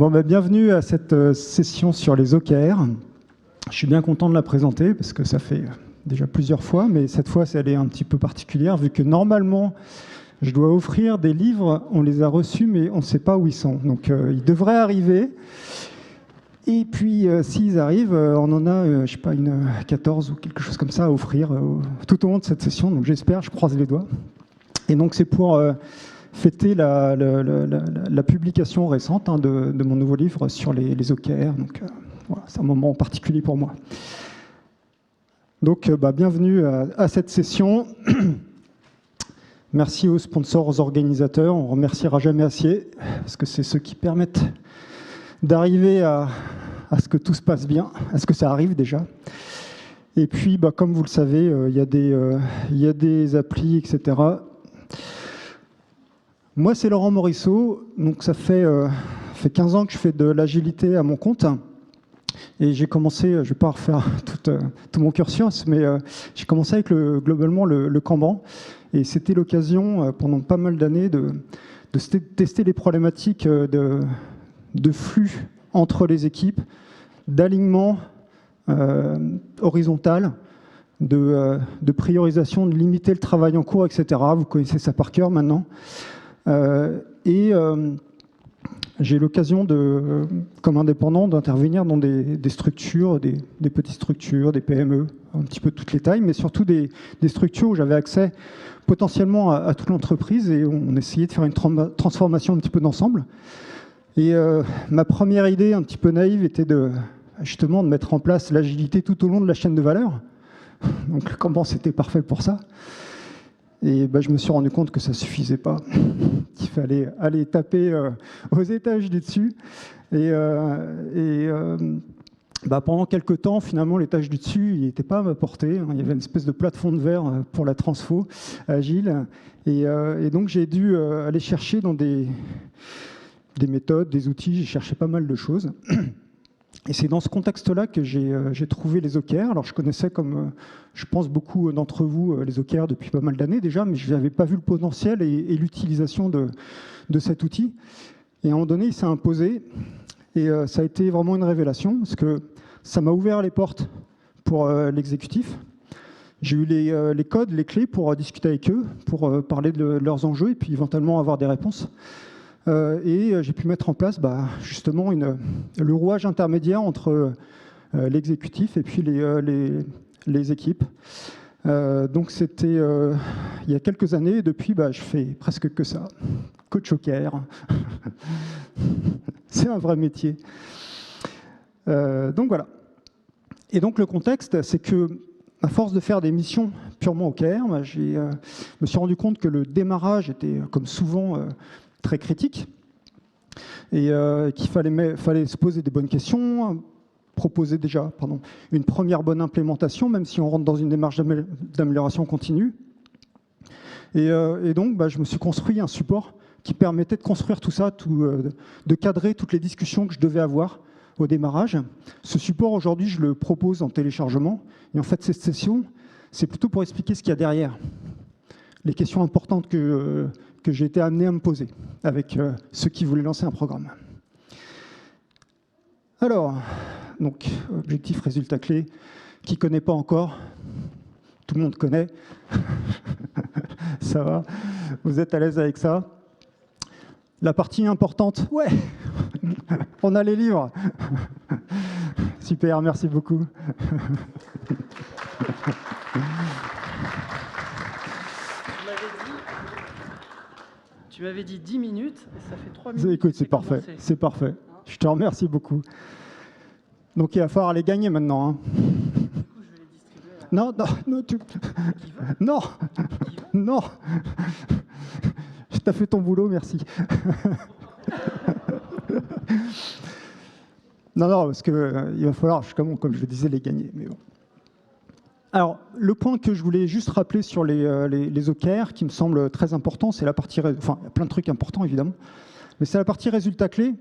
Bon, bienvenue à cette session sur les OKR. Je suis bien content de la présenter parce que ça fait déjà plusieurs fois, mais cette fois, elle est un petit peu particulière vu que normalement, je dois offrir des livres, on les a reçus, mais on ne sait pas où ils sont. Donc, ils devraient arriver. Et puis, s'ils arrivent, on en a, je ne sais pas, une 14 ou quelque chose comme ça à offrir tout au long de cette session. Donc, j'espère, je croise les doigts. Et donc, c'est pour fêter la publication récente de mon nouveau livre sur les OKR. Donc, voilà, c'est un moment particulier pour moi. Donc, bienvenue à cette session. Merci aux sponsors, aux organisateurs. On ne remerciera jamais assez, parce que c'est ceux qui permettent d'arriver à ce que tout se passe bien, à ce que ça arrive déjà. Et puis, comme vous le savez, il y a des applis, etc. Moi, c'est Laurent Morisseau. Donc, ça fait 15 ans que je fais de l'agilité à mon compte. Et j'ai commencé, je ne vais pas refaire tout mon cursus, mais j'ai commencé avec globalement le Kanban. Et c'était l'occasion, pendant pas mal d'années, de tester les problématiques de flux entre les équipes, d'alignement horizontal, de priorisation, de limiter le travail en cours, etc. Vous connaissez ça par cœur maintenant. J'ai l'occasion, comme indépendant, d'intervenir dans des structures, des petites structures, des PME, un petit peu toutes les tailles, mais surtout des structures où j'avais accès potentiellement à toute l'entreprise et on essayait de faire une transformation un petit peu d'ensemble. Et ma première idée, un petit peu naïve, était justement de mettre en place l'agilité tout au long de la chaîne de valeur. Donc le Kanban, c'était parfait pour ça. Et je me suis rendu compte que ça ne suffisait pas, qu'il fallait aller taper aux étages du dessus. Pendant quelques temps, finalement, l'étage du dessus, il n'était pas à ma portée. Il y avait une espèce de plafond de verre pour la transfo agile. Et donc, j'ai dû aller chercher dans des méthodes, des outils. J'ai cherché pas mal de choses. Et c'est dans ce contexte-là que j'ai trouvé les OKR. Alors, je connaissais, comme je pense beaucoup d'entre vous, les OKR depuis pas mal d'années déjà, mais je n'avais pas vu le potentiel et l'utilisation de cet outil. Et à un moment donné, il s'est imposé. Et ça a été vraiment une révélation, parce que ça m'a ouvert les portes pour l'exécutif. J'ai eu les codes, les clés pour discuter avec eux, pour parler de leurs enjeux et puis éventuellement avoir des réponses. Et j'ai pu mettre en place justement le rouage intermédiaire entre l'exécutif et puis les équipes. Donc c'était il y a quelques années, et depuis je fais presque que ça. Coach OKR. C'est un vrai métier. Donc voilà. Et donc le contexte, c'est que à force de faire des missions purement OKR, je me suis rendu compte que le démarrage était, comme souvent, très critique et qu'il fallait se poser des bonnes questions, proposer déjà une première bonne implémentation, même si on rentre dans une démarche d'amélioration continue. Et donc, je me suis construit un support qui permettait de construire tout ça, de cadrer toutes les discussions que je devais avoir au démarrage. Ce support, aujourd'hui, je le propose en téléchargement. Et en fait, cette session, c'est plutôt pour expliquer ce qu'il y a derrière. Les questions importantes que j'ai été amené à me poser avec ceux qui voulaient lancer un programme. Alors, donc, objectif, résultat clé. Qui ne connaît pas encore? Tout le monde connaît. Ça va? Vous êtes à l'aise avec ça? La partie importante, ouais, on a les livres. Super, merci beaucoup. Tu m'avais dit 10 minutes, et ça fait 3 minutes. Écoute, c'est parfait, c'est parfait. Je te remercie beaucoup. Donc il va falloir les gagner maintenant. Hein. Du coup, je vais les distribuer. Non. Non. Tu as fait ton boulot, merci. Non, parce qu'il va falloir, comme je le disais, les gagner. Mais bon. Alors, le point que je voulais juste rappeler sur les OKR, qui me semble très important, c'est la partie... Enfin, il y a plein de trucs importants, évidemment, mais c'est la partie résultat clé,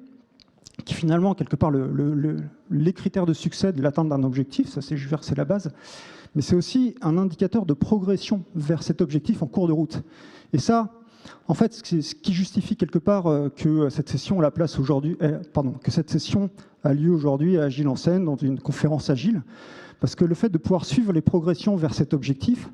qui finalement, quelque part, les critères de succès de l'atteinte d'un objectif, ça c'est la base, mais c'est aussi un indicateur de progression vers cet objectif en cours de route. Et ça, En fait, c'est ce qui justifie quelque part que cette session a la place aujourd'hui, que cette session a lieu aujourd'hui à Agile en Seine, dans une conférence Agile, parce que le fait de pouvoir suivre les progressions vers cet objectif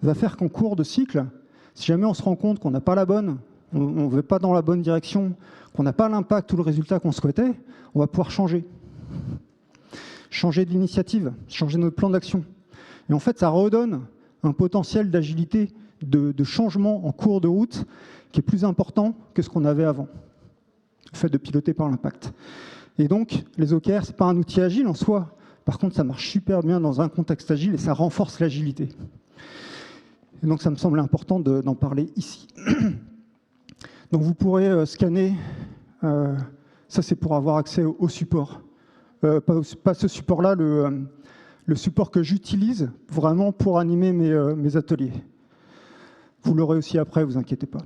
va faire qu'en cours de cycle, si jamais on se rend compte qu'on n'a pas la bonne, on ne va pas dans la bonne direction, qu'on n'a pas l'impact ou le résultat qu'on souhaitait, on va pouvoir changer. Changer de l'initiative, changer notre plan d'action. Et en fait, ça redonne un potentiel d'agilité, de changement en cours de route qui est plus important que ce qu'on avait avant, le fait de piloter par l'impact. Et donc, les OKR, ce n'est pas un outil agile en soi. Par contre, ça marche super bien dans un contexte agile et ça renforce l'agilité. Et donc, ça me semble important d'en parler ici. Donc, vous pourrez scanner, ça c'est pour avoir accès au support. Pas ce support-là, le support que j'utilise vraiment pour animer mes ateliers. Vous l'aurez aussi après, vous inquiétez pas.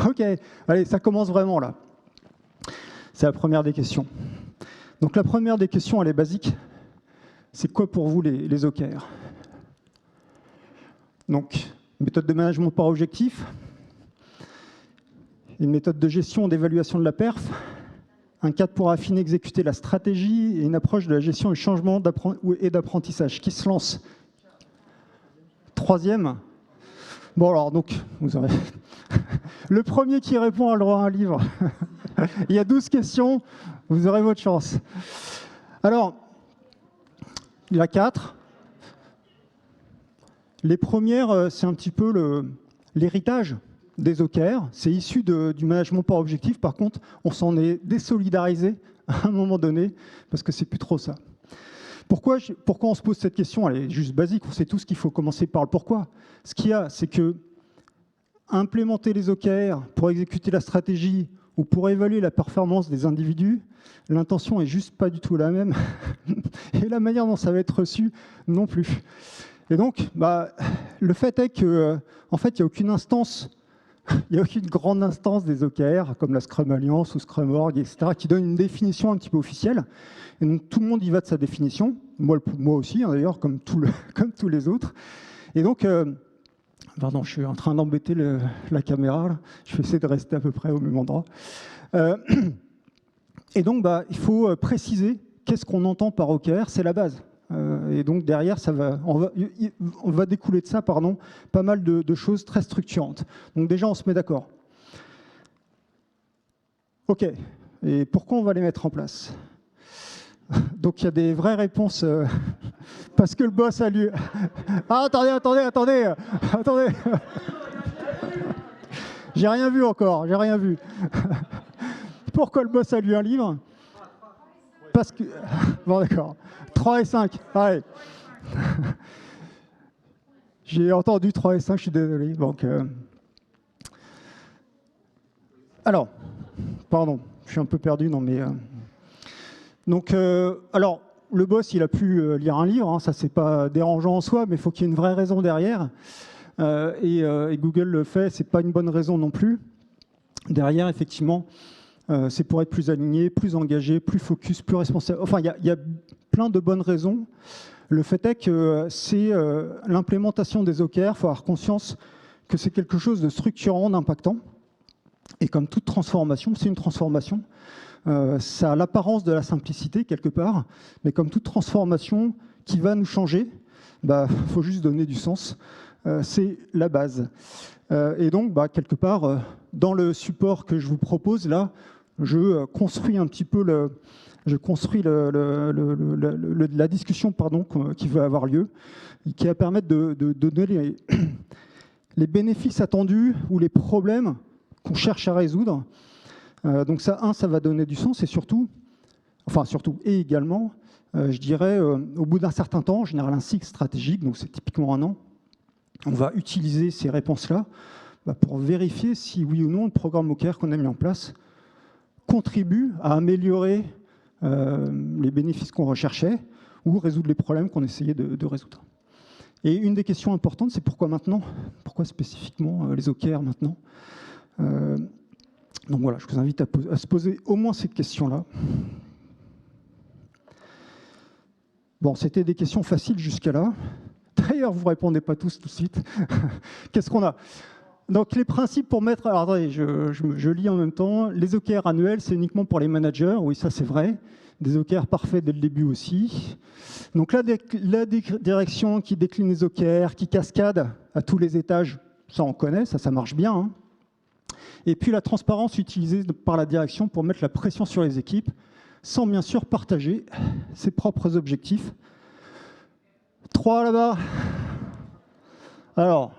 Ok, allez, ça commence vraiment là. C'est la première des questions. Donc la première des questions, elle est basique. C'est quoi pour vous les OKR? Donc, méthode de management par objectif, une méthode de gestion d'évaluation de la perf, un cadre pour affiner, exécuter la stratégie et une approche de la gestion du changement et d'apprentissage. Qui se lance? Troisième. Bon alors, donc, vous aurez... Le premier qui répond a le droit à un livre. Il y a 12 questions, vous aurez votre chance. Alors, il y a 4. Les premières, c'est un petit peu l'héritage des OKR. C'est issu du management par objectif. Par contre, on s'en est désolidarisé à un moment donné, parce que c'est plus trop ça. Pourquoi on se pose cette question? Elle est juste basique, on sait tous qu'il faut commencer par le pourquoi. Ce qu'il y a, c'est que implémenter les OKR pour exécuter la stratégie ou pour évaluer la performance des individus, l'intention est juste pas du tout la même. Et la manière dont ça va être reçu, non plus. Et donc, le fait est que, en fait, il n'y a aucune instance, il n'y a aucune grande instance des OKR, comme la Scrum Alliance ou Scrum Org, etc., qui donne une définition un petit peu officielle. Et donc, tout le monde y va de sa définition, moi aussi, hein, d'ailleurs, comme tous les autres. Et donc, pardon, je suis en train d'embêter la caméra, là. Je vais essayer de rester à peu près au même endroit. Et donc, il faut préciser qu'est-ce qu'on entend par OKR, c'est la base. Et donc derrière, on va découler de ça, pas mal de choses très structurantes. Donc déjà, on se met d'accord. OK. Et pourquoi on va les mettre en place? Donc il y a des vraies réponses, parce que le boss a lieu. Ah, attendez. J'ai rien vu encore, j'ai rien vu. Pourquoi le boss a lu un livre? Parce que... Bon, d'accord. 3 et 5. Allez. J'ai entendu 3 et 5, je suis désolé. Donc, alors, pardon, je suis un peu perdu dans mes... Donc, alors, le boss, il a pu lire un livre, hein, ça, c'est pas dérangeant en soi, mais il faut qu'il y ait une vraie raison derrière. Et Google le fait, c'est pas une bonne raison non plus. Derrière, effectivement, c'est pour être plus aligné, plus engagé, plus focus, plus responsable. Enfin, il y a plein de bonnes raisons. Le fait est que c'est l'implémentation des OKR, il faut avoir conscience que c'est quelque chose de structurant, d'impactant. Et comme toute transformation, c'est une transformation. Ça a l'apparence de la simplicité, quelque part, mais comme toute transformation qui va nous changer, faut juste donner du sens. C'est la base. Et donc, quelque part, dans le support que je vous propose, là, je construis un petit peu la discussion qui va avoir lieu, qui va permettre de donner les bénéfices attendus ou les problèmes qu'on cherche à résoudre. Donc ça va donner du sens et et également, je dirais, au bout d'un certain temps, en général un cycle stratégique, donc c'est typiquement 1 an, on va utiliser ces réponses-là pour vérifier si oui ou non le programme OKR qu'on a mis en place contribue à améliorer les bénéfices qu'on recherchait ou résoudre les problèmes qu'on essayait de résoudre. Et une des questions importantes, c'est pourquoi maintenant? Pourquoi spécifiquement les OKR maintenant? Donc voilà, je vous invite à se poser au moins cette question-là. Bon, c'était des questions faciles jusqu'à là. D'ailleurs, vous ne répondez pas tous tout de suite. Qu'est-ce qu'on a? Donc les principes pour mettre... Alors attendez, je lis en même temps. Les OKR annuels, c'est uniquement pour les managers. Oui, ça c'est vrai. Des OKR parfaits dès le début aussi. Donc la direction qui décline les OKR, qui cascade à tous les étages, ça on connaît, ça marche bien. Hein. Et puis la transparence utilisée par la direction pour mettre la pression sur les équipes, sans bien sûr partager ses propres objectifs. 3 là-bas. Alors...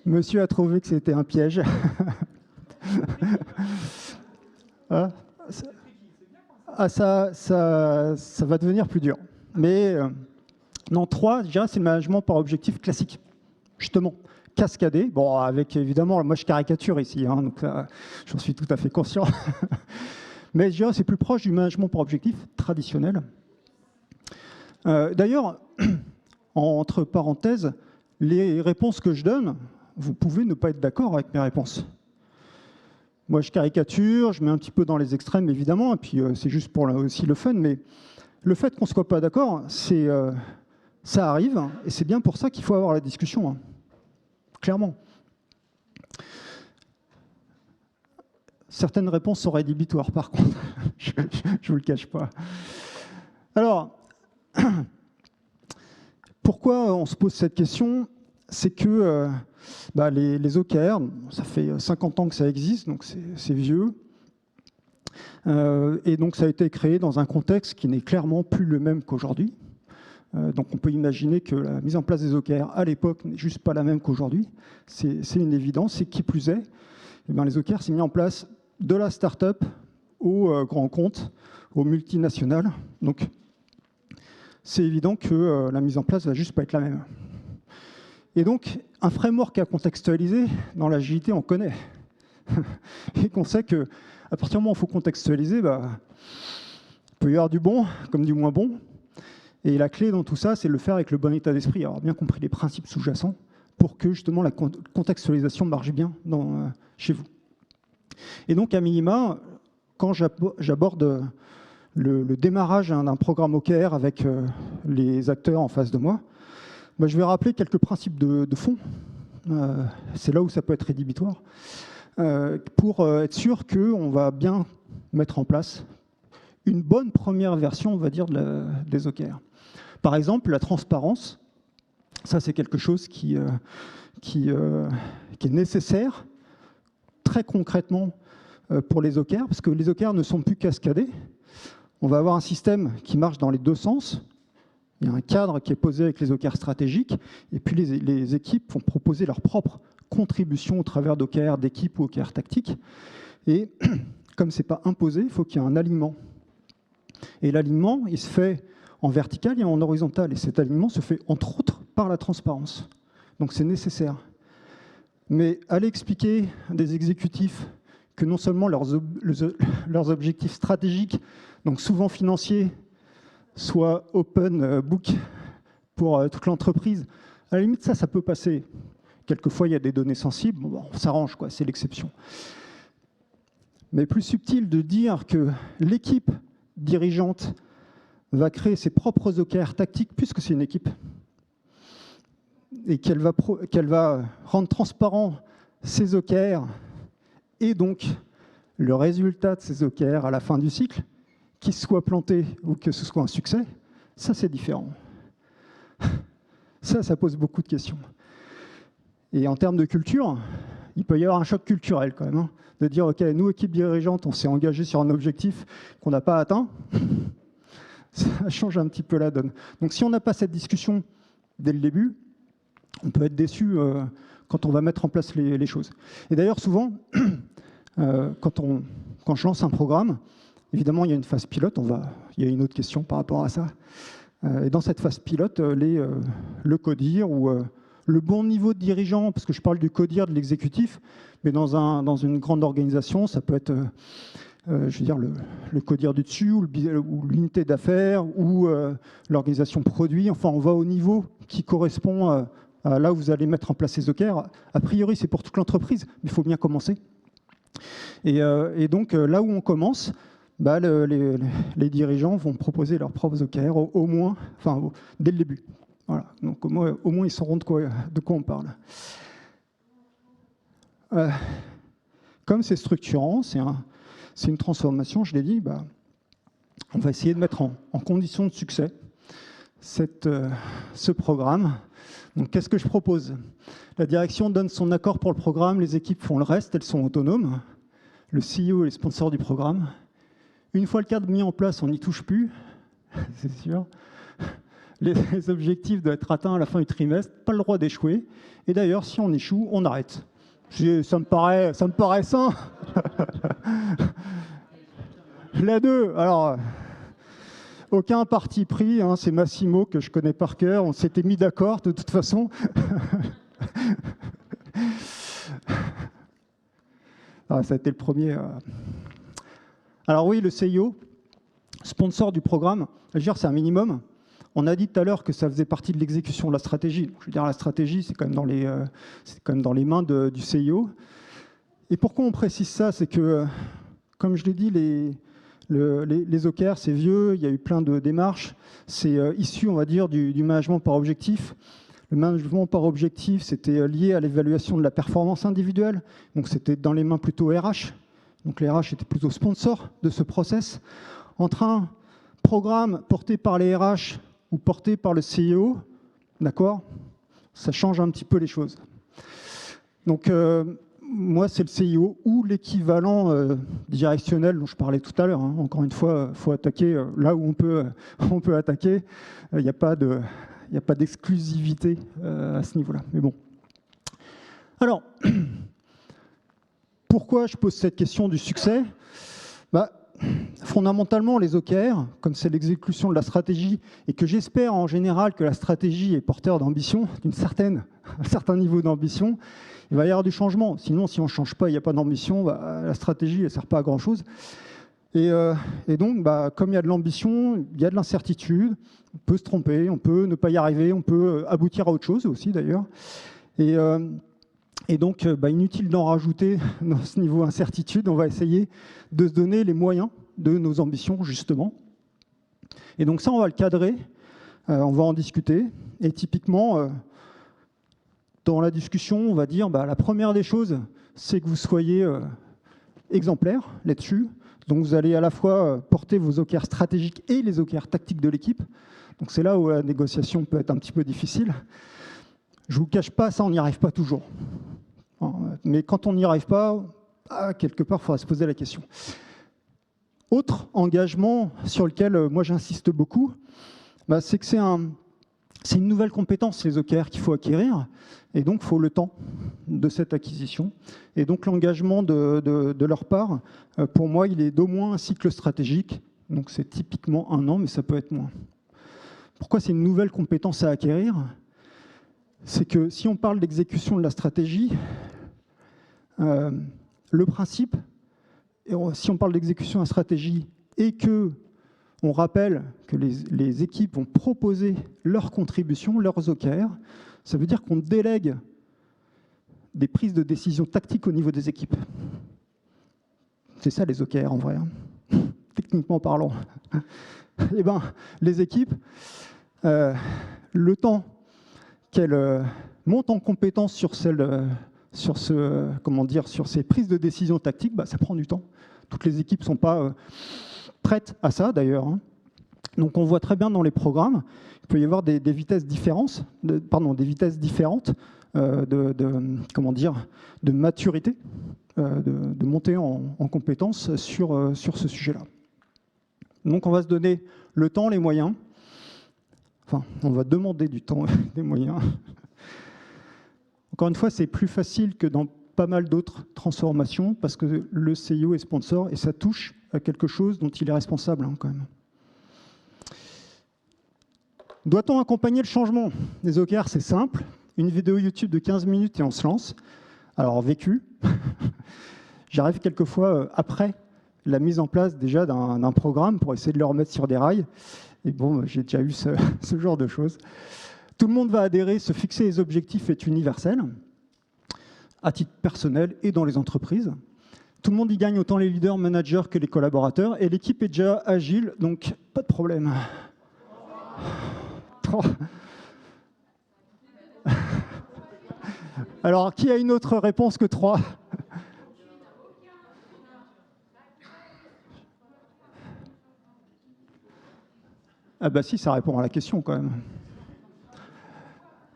Monsieur a trouvé que c'était un piège. Ça va devenir plus dur. Mais non, 3, déjà, c'est le management par objectif classique. Justement, cascadé. Bon, avec évidemment, moi je caricature ici, hein, donc j'en suis tout à fait conscient. Mais je dirais c'est plus proche du management par objectif traditionnel. D'ailleurs, entre parenthèses, les réponses que je donne, vous pouvez ne pas être d'accord avec mes réponses. Moi, je caricature, je mets un petit peu dans les extrêmes, évidemment, et puis c'est juste pour aussi le fun, mais le fait qu'on ne soit pas d'accord, ça arrive, et c'est bien pour ça qu'il faut avoir la discussion, hein. Clairement. Certaines réponses sont rédhibitoires, par contre, je ne vous le cache pas. Alors, pourquoi on se pose cette question? C'est que les OKR, ça fait 50 ans que ça existe, donc c'est vieux. Et donc ça a été créé dans un contexte qui n'est clairement plus le même qu'aujourd'hui. Donc on peut imaginer que la mise en place des OKR à l'époque n'est juste pas la même qu'aujourd'hui. C'est une évidence, et qui plus est, les OKR s'est mis en place de la start-up au grand compte, aux multinationales. Donc c'est évident que la mise en place ne va juste pas être la même. Et donc, un framework à contextualiser, dans l'agilité, on connaît. Et qu'on sait qu'à partir du moment où il faut contextualiser, il peut y avoir du bon comme du moins bon. Et la clé dans tout ça, c'est de le faire avec le bon état d'esprit, avoir bien compris les principes sous-jacents pour que justement la contextualisation marche bien chez vous. Et donc, à minima, quand j'aborde le démarrage d'un programme OKR avec les acteurs en face de moi, je vais rappeler quelques principes de fond. C'est là où ça peut être rédhibitoire, pour être sûr qu'on va bien mettre en place une bonne première version, on va dire, des OKR. Par exemple, la transparence, ça c'est quelque chose qui est nécessaire très concrètement pour les OKR, parce que les OKR ne sont plus cascadés. On va avoir un système qui marche dans les deux sens. Il y a un cadre qui est posé avec les OKR stratégiques, et puis les équipes vont proposer leur propre contribution au travers d'OKR d'équipe ou OKR tactique. Et comme ce n'est pas imposé, il faut qu'il y ait un alignement. Et l'alignement, il se fait en vertical et en horizontal. Et cet alignement se fait entre autres par la transparence. Donc c'est nécessaire. Mais aller expliquer à des exécutifs que non seulement leurs objectifs stratégiques, donc souvent financiers, soient open book pour toute l'entreprise, à la limite, ça peut passer. Quelquefois, il y a des données sensibles, bon, on s'arrange, c'est l'exception. Mais plus subtil de dire que l'équipe dirigeante va créer ses propres OKR tactiques, puisque c'est une équipe, et qu'elle va rendre transparent ses OKR, et donc le résultat de ces OKR à la fin du cycle, qu'il soit planté ou que ce soit un succès, ça c'est différent. Ça pose beaucoup de questions. Et en termes de culture, il peut y avoir un choc culturel quand même, hein, de dire, OK, nous, équipe dirigeante, on s'est engagé sur un objectif qu'on n'a pas atteint. Ça change un petit peu la donne. Donc si on n'a pas cette discussion dès le début, on peut être déçu quand on va mettre en place les choses. Et d'ailleurs, souvent, quand je lance un programme, évidemment, il y a une phase pilote. Il y a une autre question par rapport à ça. Et dans cette phase pilote, le CODIR ou le bon niveau de dirigeant, parce que je parle du CODIR de l'exécutif, mais dans une grande organisation, ça peut être je veux dire, le CODIR du dessus, ou l'unité d'affaires, ou l'organisation produit. Enfin, on va au niveau qui correspond à là où vous allez mettre en place ces OKR. A priori, c'est pour toute l'entreprise, mais il faut bien commencer. Et donc, là où on commence, bah, les dirigeants vont proposer leurs propres OKR au moins, enfin, dès le début. Voilà. Donc au moins ils sauront de quoi on parle. Comme c'est structurant, c'est une transformation, je l'ai dit, bah, on va essayer de mettre en condition de succès ce programme. Donc qu'est-ce que je propose? La direction donne son accord pour le programme, les équipes font le reste, elles sont autonomes. Le CEO est le sponsor du programme. Une fois le cadre mis en place, on n'y touche plus, c'est sûr. Les objectifs doivent être atteints à la fin du trimestre, pas le droit d'échouer. Et d'ailleurs, si on échoue, on arrête. Ça me paraît sain. La 2, alors, aucun parti pris, hein, c'est Massimo que je connais par cœur, on s'était mis d'accord de toute façon. Ah, ça a été le premier. Alors oui, le CIO, sponsor du programme, c'est un minimum. On a dit tout à l'heure que ça faisait partie de l'exécution de la stratégie. Je veux dire, la stratégie, c'est quand même dans les mains du CIO. Et pourquoi on précise ça? C'est que, comme je l'ai dit, les OKR, c'est vieux, il y a eu plein de démarches. C'est issu, on va dire, du management par objectif. Le management par objectif, c'était lié à l'évaluation de la performance individuelle. Donc, c'était dans les mains plutôt RH. Donc, les RH étaient plutôt sponsors de ce process. Entre un programme porté par les RH ou porté par le CEO, d'accord, ça change un petit peu les choses. Donc, moi, c'est le CIO ou l'équivalent directionnel dont je parlais tout à l'heure. Hein. Encore une fois, il faut attaquer là où on peut attaquer. Il n'y a pas d'exclusivité à ce niveau-là. Mais bon. Alors, pourquoi je pose cette question du succès? Fondamentalement, les OKR, comme c'est l'exécution de la stratégie, et que j'espère en général que la stratégie est porteur d'ambition, un certain niveau d'ambition, il va y avoir du changement. Sinon, si on ne change pas, il n'y a pas d'ambition, la stratégie ne sert pas à grand-chose. Et donc, comme il y a de l'ambition, il y a de l'incertitude, on peut se tromper, on peut ne pas y arriver, on peut aboutir à autre chose aussi d'ailleurs. Et donc, inutile d'en rajouter dans ce niveau incertitude, on va essayer de se donner les moyens de nos ambitions, justement. Et donc ça, on va le cadrer, on va en discuter. Et typiquement, dans la discussion, on va dire, la première des choses, c'est que vous soyez exemplaire là-dessus. Donc vous allez à la fois porter vos OKR stratégiques et les OKR tactiques de l'équipe. Donc c'est là où la négociation peut être un petit peu difficile. Je ne vous cache pas, ça, on n'y arrive pas toujours. Mais quand on n'y arrive pas, quelque part, il faudra se poser la question. Autre engagement sur lequel moi j'insiste beaucoup, c'est que c'est une nouvelle compétence, les OKR, qu'il faut acquérir. Et donc, il faut le temps de cette acquisition. Et donc, l'engagement de leur part, pour moi, il est d'au moins un cycle stratégique. Donc, c'est typiquement 1 an, mais ça peut être moins. Pourquoi c'est une nouvelle compétence à acquérir? C'est que si on parle d'exécution de la stratégie, le principe, si on parle d'exécution de la stratégie et qu'on rappelle que les équipes vont proposer leurs contributions, leurs OKR, ça veut dire qu'on délègue des prises de décision tactiques au niveau des équipes. C'est ça les OKR en vrai, hein. Techniquement parlant. Eh bien, les équipes, le temps qu'elles montent en compétence sur ces prises de décision tactiques, ça prend du temps. Toutes les équipes ne sont pas prêtes à ça, d'ailleurs. Hein. Donc, on voit très bien dans les programmes, il peut y avoir des vitesses différentes de maturité, de montée en compétence sur ce sujet-là. Donc, on va se donner le temps, les moyens. Enfin, on va demander du temps et des moyens. Encore une fois, c'est plus facile que dans pas mal d'autres transformations parce que le CIO est sponsor et ça touche à quelque chose dont il est responsable quand même. Doit-on accompagner le changement? Les OKR, c'est simple. Une vidéo YouTube de 15 minutes et on se lance. Alors, vécu, j'arrive quelquefois après la mise en place déjà d'un programme pour essayer de le remettre sur des rails. Et bon, j'ai déjà eu ce genre de choses. Tout le monde va adhérer, se fixer les objectifs est universel, à titre personnel et dans les entreprises. Tout le monde y gagne, autant les leaders, managers que les collaborateurs. Et l'équipe est déjà agile, donc pas de problème. Alors, qui a une autre réponse que 3? Ah bah si, ça répond à la question quand même.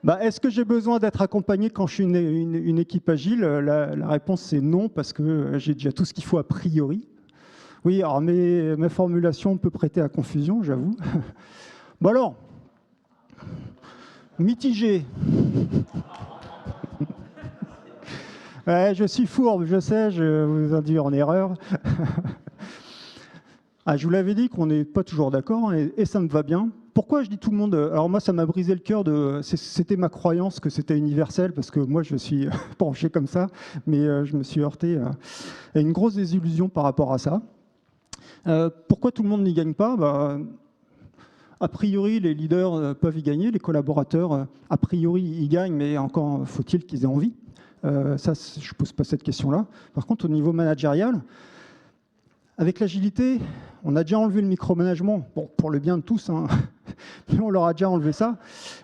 Bah, est-ce que j'ai besoin d'être accompagné quand je suis une équipe agile? La réponse c'est non, parce que j'ai déjà tout ce qu'il faut a priori. Oui, alors mes formulations peuvent prêter à confusion, j'avoue. Bon alors, mitigé. Ouais, je suis fourbe, je sais, je vous induis en erreur. Ah, je vous l'avais dit qu'on n'est pas toujours d'accord, et ça me va bien. Pourquoi je dis tout le monde? Alors moi, ça m'a brisé le cœur. C'était ma croyance que c'était universel, parce que moi, je suis penché comme ça, mais je me suis heurté à une grosse désillusion par rapport à ça. Pourquoi tout le monde n'y gagne pas? Bah, a priori, les leaders peuvent y gagner, les collaborateurs, a priori, y gagnent, mais encore faut-il qu'ils aient envie. Ça, je ne pose pas cette question-là. Par contre, au niveau managérial, avec l'agilité, on a déjà enlevé le micromanagement, bon, pour le bien de tous, hein, mais on leur a déjà enlevé ça.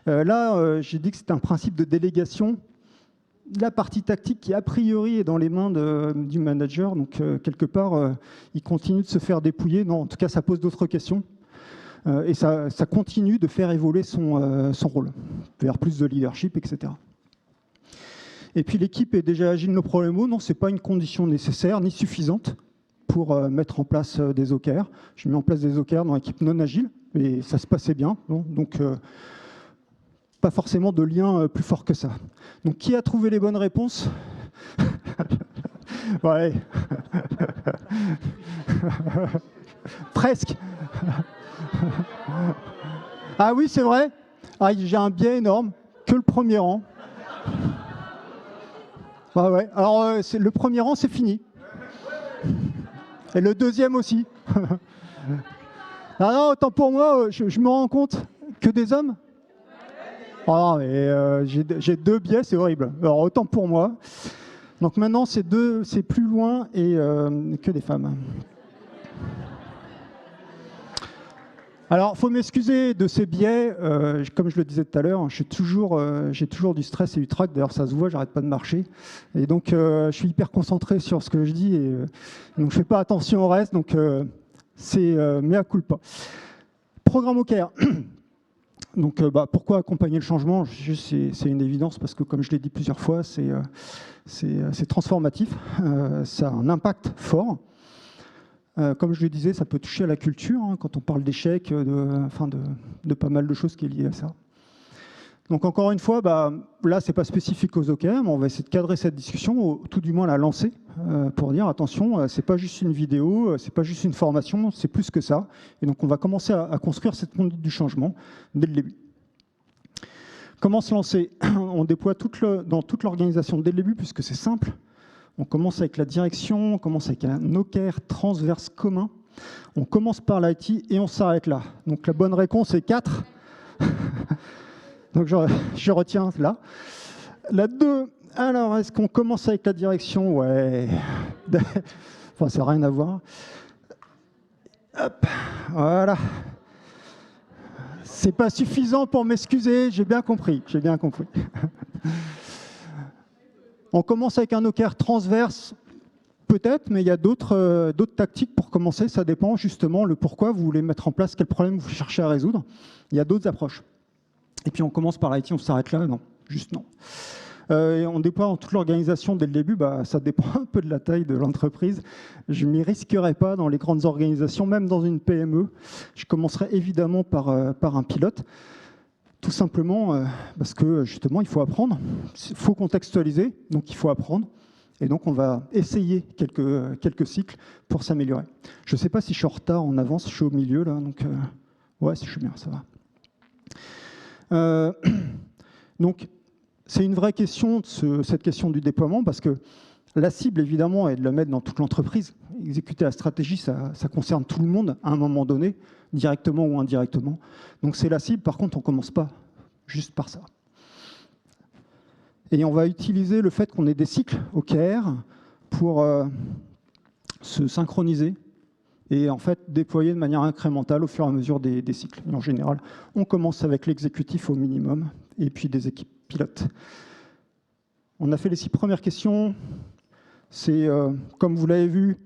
Là, j'ai dit que c'est un principe de délégation. La partie tactique qui, a priori, est dans les mains du manager, donc quelque part, il continue de se faire dépouiller. Non, en tout cas, ça pose d'autres questions. Et ça continue de faire évoluer son rôle, vers plus de leadership, etc. Et puis l'équipe est déjà agile, nos problèmes. Non, ce n'est pas une condition nécessaire ni suffisante pour mettre en place des OKR. J'ai mis en place des OKR dans l'équipe non agile, et ça se passait bien. Donc, pas forcément de lien plus fort que ça. Donc, qui a trouvé les bonnes réponses? Ouais. Presque. Ah oui, c'est vrai. Ah, j'ai un biais énorme, que le premier rang. Ah ouais. Alors, le premier rang, c'est fini. Et le deuxième aussi. Ah non, autant pour moi, je me rends compte que des hommes. Ah non, mais j'ai 2 biais, c'est horrible. Alors autant pour moi. Donc maintenant, c'est plus loin et que des femmes. Alors, il faut m'excuser de ces biais. Comme je le disais tout à l'heure, j'ai toujours du stress et du trac. D'ailleurs, ça se voit, j'arrête pas de marcher. Et donc, je suis hyper concentré sur ce que je dis. Et donc, je fais pas attention au reste. Donc, c'est mea culpa. Programme OKR. Donc, pourquoi accompagner le changement? C'est une évidence, parce que, comme je l'ai dit plusieurs fois, c'est transformatif. Ça a un impact fort. Comme je le disais, ça peut toucher à la culture, hein, quand on parle d'échecs, de pas mal de choses qui est liées à ça. Donc encore une fois, là, ce n'est pas spécifique aux OKR, mais on va essayer de cadrer cette discussion, ou tout du moins la lancer, pour dire, attention, ce n'est pas juste une vidéo, ce n'est pas juste une formation, c'est plus que ça. Et donc on va commencer à construire cette conduite du changement dès le début. Comment se lancer? On déploie dans toute l'organisation dès le début, puisque c'est simple. On commence avec la direction, on commence avec un OKR transverse commun. On commence par l'IT et on s'arrête là. Donc la bonne réponse est 4. Donc je retiens là. La 2, alors est-ce qu'on commence avec la direction? Ouais. Enfin, ça n'a rien à voir. Hop, voilà. C'est pas suffisant pour m'excuser, j'ai bien compris, j'ai bien compris. On commence avec un OKR transverse, peut-être, mais il y a d'autres tactiques pour commencer. Ça dépend justement le pourquoi vous voulez mettre en place, quel problème vous cherchez à résoudre. Il y a d'autres approches. Et puis on commence par l'IT, on s'arrête là? Non, juste non. Et on déploie dans toute l'organisation dès le début. Ça dépend un peu de la taille de l'entreprise. Je ne m'y risquerai pas dans les grandes organisations, même dans une PME. Je commencerai évidemment par un pilote. Tout simplement parce que, justement, il faut apprendre. Il faut contextualiser, donc il faut apprendre. Et donc, on va essayer quelques cycles pour s'améliorer. Je ne sais pas si je suis en retard, en avance, je suis au milieu, là. Donc, ouais, si je suis bien, ça va. Donc, c'est une vraie question, cette question du déploiement, parce que la cible, évidemment, est de la mettre dans toute l'entreprise. Exécuter la stratégie, ça concerne tout le monde à un moment donné, directement ou indirectement. Donc c'est la cible, par contre, on ne commence pas juste par ça. Et on va utiliser le fait qu'on ait des cycles OKR pour se synchroniser et en fait déployer de manière incrémentale au fur et à mesure des cycles. Et en général, on commence avec l'exécutif au minimum et puis des équipes pilotes. On a fait les 6 premières questions. C'est, comme vous l'avez vu,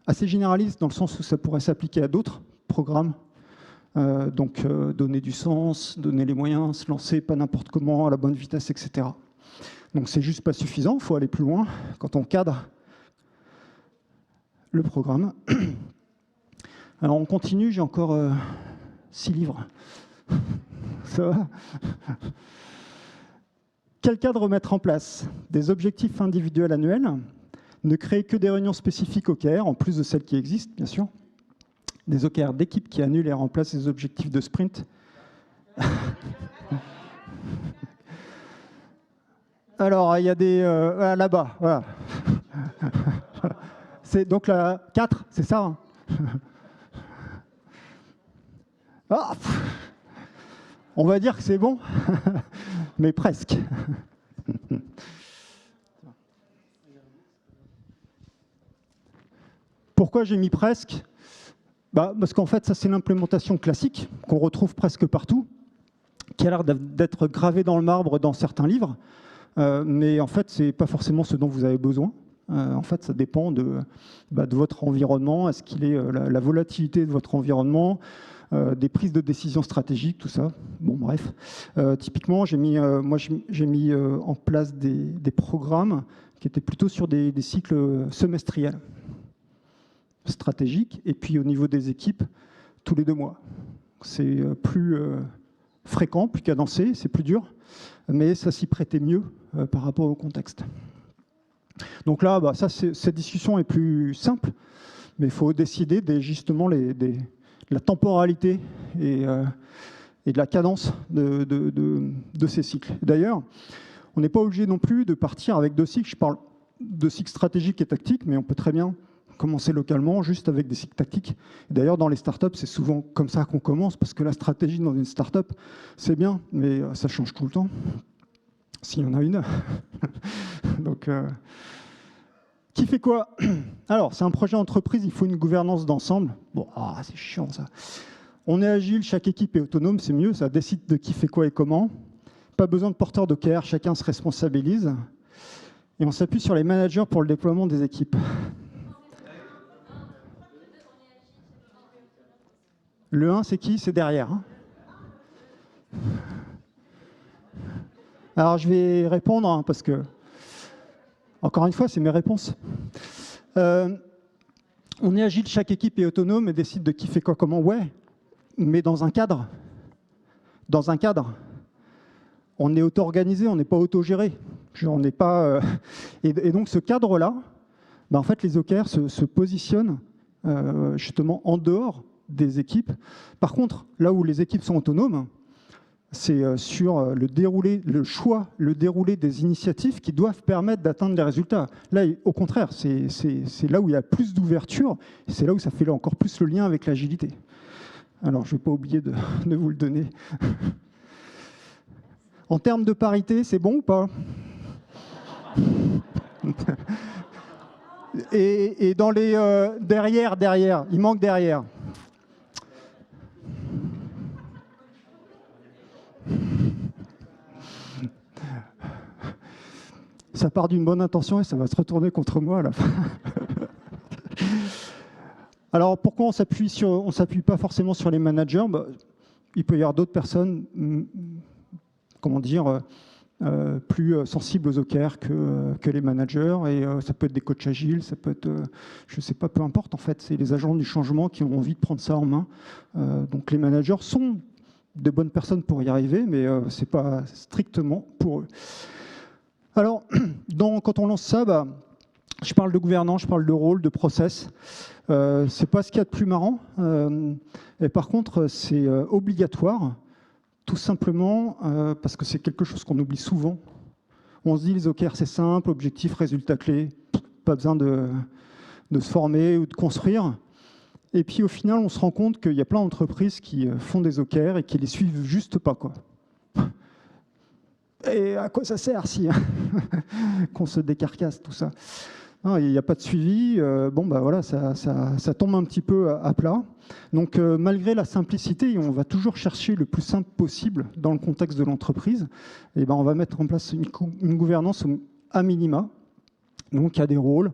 assez généraliste dans le sens où ça pourrait s'appliquer à d'autres programmes. Donc donner du sens, donner les moyens, se lancer pas n'importe comment, à la bonne vitesse, etc. Donc c'est juste pas suffisant, il faut aller plus loin quand on cadre le programme. Alors on continue, j'ai encore 6 livres. Ça va? Quel cadre mettre en place? Des objectifs individuels annuels, ne créer que des réunions spécifiques OKR, en plus de celles qui existent, bien sûr. Des OKR d'équipe qui annulent et remplacent les objectifs de sprint. Alors, il y a des... là-bas, voilà. C'est donc la 4, c'est ça hein? Ah, on va dire que c'est bon, mais presque. Pourquoi j'ai mis presque? Parce qu'en fait, ça c'est l'implémentation classique qu'on retrouve presque partout, qui a l'air d'être gravée dans le marbre dans certains livres, mais en fait, ce n'est pas forcément ce dont vous avez besoin. En fait, ça dépend de votre environnement. Est-ce qu'il est la volatilité de votre environnement, des prises de décision stratégiques, tout ça. Bon, bref. Typiquement, j'ai mis en place des programmes qui étaient plutôt sur des cycles semestriels, stratégiques, et puis au niveau des équipes, tous les 2 mois. C'est plus fréquent, plus cadencé, c'est plus dur, mais ça s'y prêtait mieux par rapport au contexte. Donc là, cette discussion est plus simple, mais il faut décider justement la temporalité et de la cadence de ces cycles. D'ailleurs, on n'est pas obligé non plus de partir avec 2 cycles. Je parle de cycles stratégiques et tactiques, mais on peut très bien commencer localement, juste avec des cycles tactiques. D'ailleurs, dans les startups, c'est souvent comme ça qu'on commence, parce que la stratégie dans une startup, c'est bien, mais ça change tout le temps, s'il y en a une. Donc, qui fait quoi? Alors, c'est un projet entreprise, il faut une gouvernance d'ensemble. Bon, c'est chiant ça. On est agile, chaque équipe est autonome, c'est mieux, ça décide de qui fait quoi et comment. Pas besoin de porteur d'OKR, chacun se responsabilise. Et on s'appuie sur les managers pour le déploiement des équipes. Le 1, c'est qui? C'est derrière. Hein. Alors, je vais répondre, hein, parce que, encore une fois, c'est mes réponses. On est agile, chaque équipe est autonome et décide de qui fait quoi, comment. Ouais, mais dans un cadre. Dans un cadre. On est auto-organisé, on n'est pas auto-géré. On n'est pas. Et donc, ce cadre-là, en fait, les OKR se positionnent justement en dehors des équipes. Par contre, là où les équipes sont autonomes, c'est sur le déroulé des initiatives qui doivent permettre d'atteindre les résultats. Là, au contraire, c'est là où il y a plus d'ouverture, et c'est là où ça fait encore plus le lien avec l'agilité. Alors, je ne vais pas oublier de vous le donner. En termes de parité, c'est bon ou pas? Et dans les derrière, il manque derrière. Ça part d'une bonne intention et ça va se retourner contre moi à la fin. Alors pourquoi on s'appuie pas forcément sur les managers? Il peut y avoir d'autres personnes, comment dire, plus sensibles aux OKR que les managers, et ça peut être des coachs agiles, ça peut être, je sais pas, peu importe en fait, c'est les agents du changement qui ont envie de prendre ça en main. Donc les managers sont de bonnes personnes pour y arriver, mais c'est pas strictement pour eux. Alors, quand on lance ça, je parle de gouvernance, je parle de rôle, de process. C'est pas ce qu'il y a de plus marrant. Et par contre, c'est obligatoire, tout simplement parce que c'est quelque chose qu'on oublie souvent. On se dit, les OKR, c'est simple, objectif, résultat clé, pas besoin de se former ou de construire. Et puis au final, on se rend compte qu'il y a plein d'entreprises qui font des OKR et qui les suivent juste pas, quoi. Et à quoi ça sert si qu'on se décarcasse, tout ça? hein, il n'y a pas de suivi, bon, bah, voilà, ça tombe un petit peu à plat. Donc malgré la simplicité, on va toujours chercher le plus simple possible dans le contexte de l'entreprise, et ben, on va mettre en place une gouvernance à minima. Donc il y a des rôles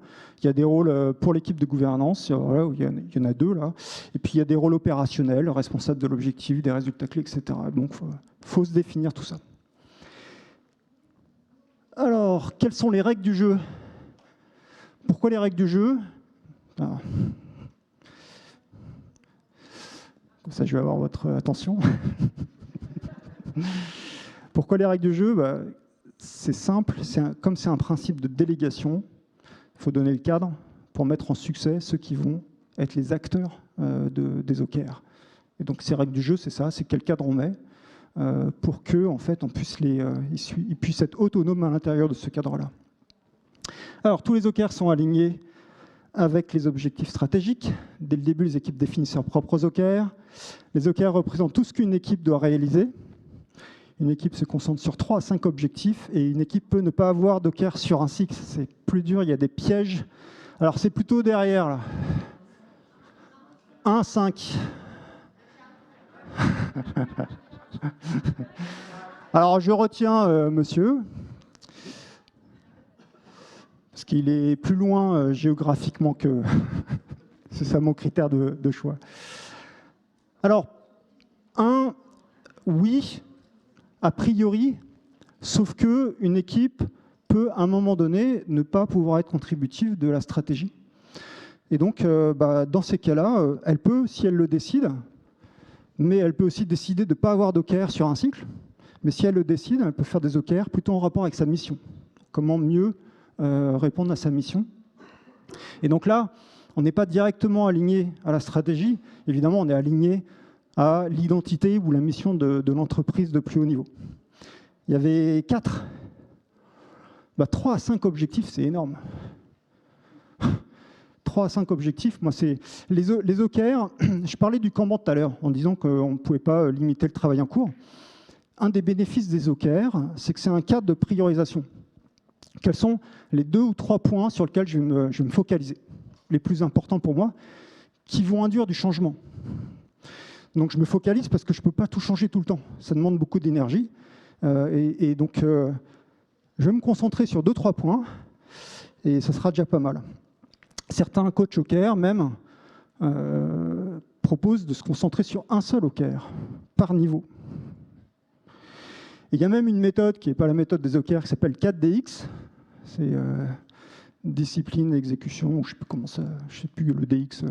pour l'équipe de gouvernance, voilà, il y en a 2 là, et puis il y a des rôles opérationnels, responsable de l'objectif, des résultats clés, etc. Donc faut se définir tout ça. Alors, quelles sont les règles du jeu? Pourquoi les règles du jeu? Alors, comme ça, je vais avoir votre attention. Pourquoi les règles du jeu? C'est simple, comme c'est un principe de délégation, il faut donner le cadre pour mettre en succès ceux qui vont être les acteurs des OKR. Et donc ces règles du jeu, c'est ça, c'est quel cadre on met pour que, en fait, ils puissent être autonomes à l'intérieur de ce cadre-là. Alors, tous les OKR sont alignés avec les objectifs stratégiques. Dès le début, les équipes définissent leurs propres OKR. Les OKR représentent tout ce qu'une équipe doit réaliser. Une équipe se concentre sur 3 à 5 objectifs et une équipe peut ne pas avoir d'OKR sur un cycle. C'est plus dur, il y a des pièges. Alors, c'est plutôt derrière, là. 1, 5. Alors, je retiens monsieur, parce qu'il est plus loin géographiquement que... C'est ça mon critère de choix. Alors, 1, oui, a priori, sauf qu'une équipe peut, à un moment donné, ne pas pouvoir être contributive de la stratégie. Et donc, dans ces cas-là, elle peut, si elle le décide, mais elle peut aussi décider de ne pas avoir d'OKR sur un cycle. Mais si elle le décide, elle peut faire des OKR plutôt en rapport avec sa mission. Comment mieux répondre à sa mission. Et donc là, on n'est pas directement aligné à la stratégie. Évidemment, on est aligné à l'identité ou la mission de l'entreprise de plus haut niveau. Il y avait 4. 3 à 5 objectifs, c'est énorme. 3 à 5 objectifs, moi, c'est les OKR. Je parlais du Kanban tout à l'heure en disant qu'on ne pouvait pas limiter le travail en cours. Un des bénéfices des OKR, c'est que c'est un cadre de priorisation. Quels sont les 2 ou 3 points sur lesquels je vais me focaliser, les plus importants pour moi, qui vont induire du changement. Donc je me focalise parce que je ne peux pas tout changer tout le temps. Ça demande beaucoup d'énergie. Et donc, je vais me concentrer sur 2-3 points et ça sera déjà pas mal. Certains coachs OKR même proposent de se concentrer sur un seul OKR par niveau. Et il y a même une méthode qui n'est pas la méthode des OKR qui s'appelle 4DX. C'est discipline, exécution, je ne sais plus le DX,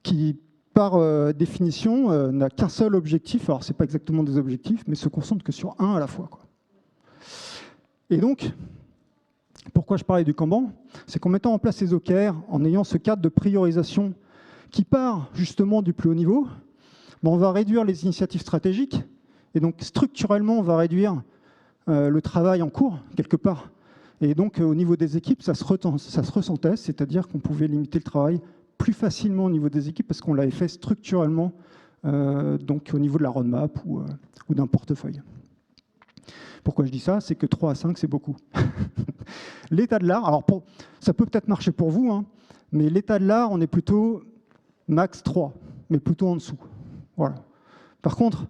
qui par définition n'a qu'un seul objectif. Alors ce n'est pas exactement des objectifs, mais se concentre que sur un à la fois, quoi. Et donc, pourquoi je parlais du Kanban? C'est qu'en mettant en place ces OKR, en ayant ce cadre de priorisation qui part justement du plus haut niveau, on va réduire les initiatives stratégiques. Et donc, structurellement, on va réduire le travail en cours, quelque part. Et donc, au niveau des équipes, ça se ressentait, c'est-à-dire qu'on pouvait limiter le travail plus facilement au niveau des équipes parce qu'on l'avait fait structurellement donc au niveau de la roadmap ou d'un portefeuille. Pourquoi je dis ça? C'est que 3 à 5, c'est beaucoup. L'état de l'art, alors ça peut peut-être marcher pour vous, hein, mais l'état de l'art, on est plutôt max 3, mais plutôt en dessous. Voilà. Par contre,